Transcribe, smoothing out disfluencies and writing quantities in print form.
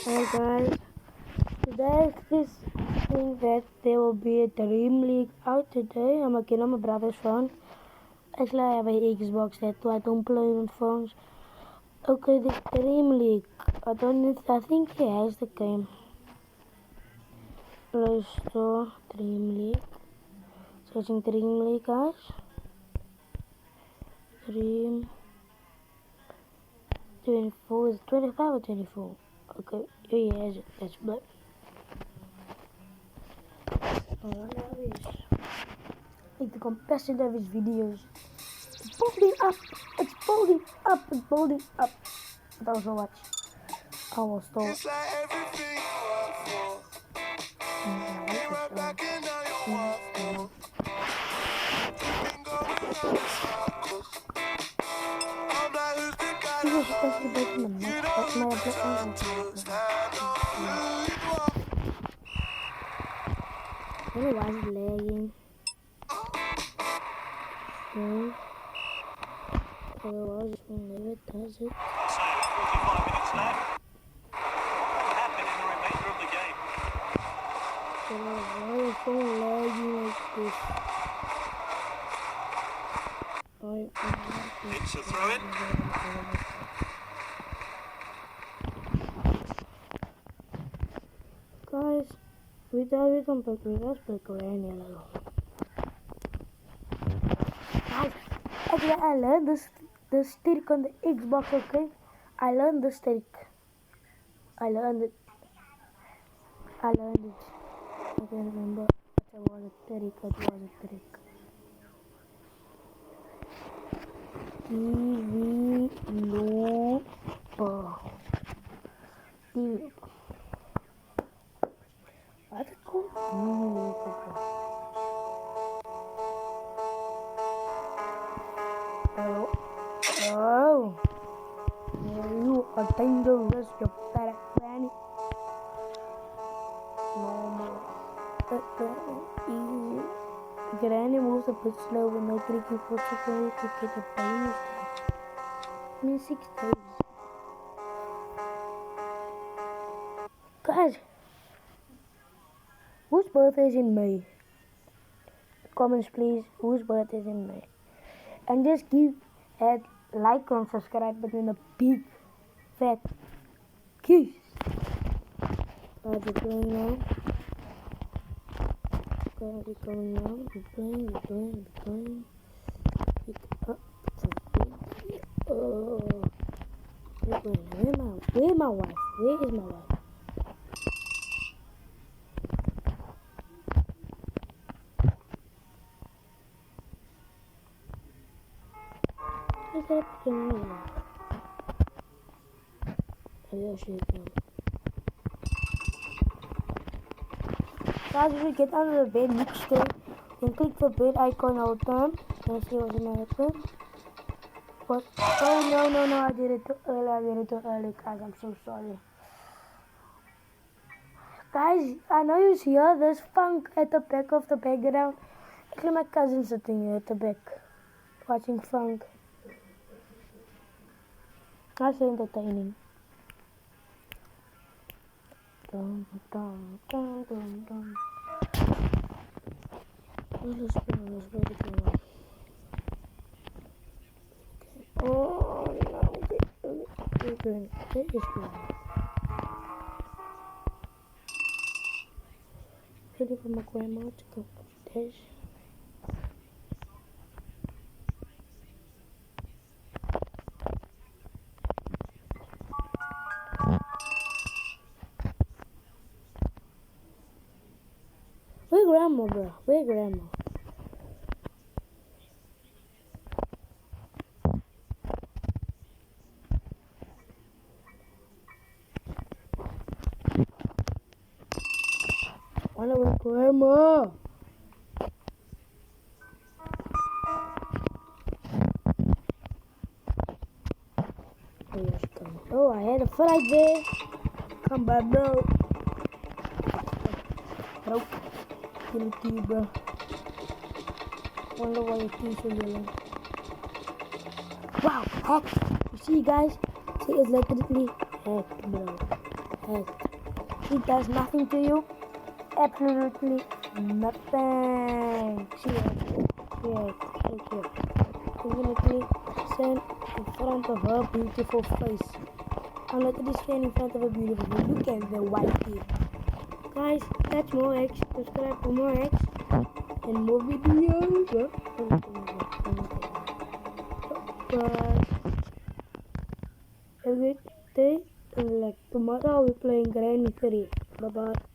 Hi guys, today this thing that there will be a Dream League out today. I'm again on my brother's phone. Actually, I have an Xbox, that's why I don't play on phones. Okay, this Dream League. I think he has the game. Play Store, Dream League. Searching Dream League, guys. Dream 24, is it 25 or 24? Okay, here he has it, that's black. Like the comparison of his videos. It's building up. It's building up. It's building up. But also watch. I will stop. It's like everything you are for. Ain't right back in now you want for. Been going on in circles. I'm like, who's the guy that loves you? You don't deserve to stand on who you are. I don't know why it's lagging. Otherwise, it won't leave it, does it? So, 45 minutes left. What will happen in the remainder of the game? Why is it so lagging like this? It's a throw-in. Guys, we can play Granny a little. Guys, actually I learned the stick on the Xbox, okay? I learned the stick. I learned it. I can't remember what was a trick. TV Looper. TV. What's it called? TV Looper. Oh. You are dangerous, you better Granny. Normal. Easy. Granny moves a bit slow when no tricky puts up when you could get a bonus. I mean 6 days. Guys, whose birthday is in May? Comments please, whose birthday is in May? And just give that like and subscribe button a big fat kiss. Are we playing now? We're going now. We're playing. Pick up the video. We're going. Where's my wife? Where is my wife? Is that picking me up? Maybe I should go. Guys, if you get out of the bed next day, then click the bed icon all the time. Let's see what's gonna happen. What? Oh no, I did it too early, guys, I'm so sorry. Guys, I know you hear this funk at the back of the background. Actually, my cousin's sitting here at the back, watching funk. That's entertaining. Dum. Let's go. Oh no, we're going. Ready for my grandma to go upstairs. Where grandma, bro? Where grandma? Wonder where grandma? Here she comes. Oh, I had a flight there. Come back, bro. Nope. Guilty, bro. Wonder why your teeth are yellow. Wow, hacked. You see, guys? See, it's literally hacked, bro. Yes. It does nothing to you. Absolutely nothing. See it. Yeah, thank you. Infinitely stand in front of her beautiful face. And look at this stand in front of a beautiful face. Look at the white teeth. Guys, catch more eggs. Subscribe for more eggs. And more videos. Bye. Have a good day. And like tomorrow we're playing Granny 3. Bye bye.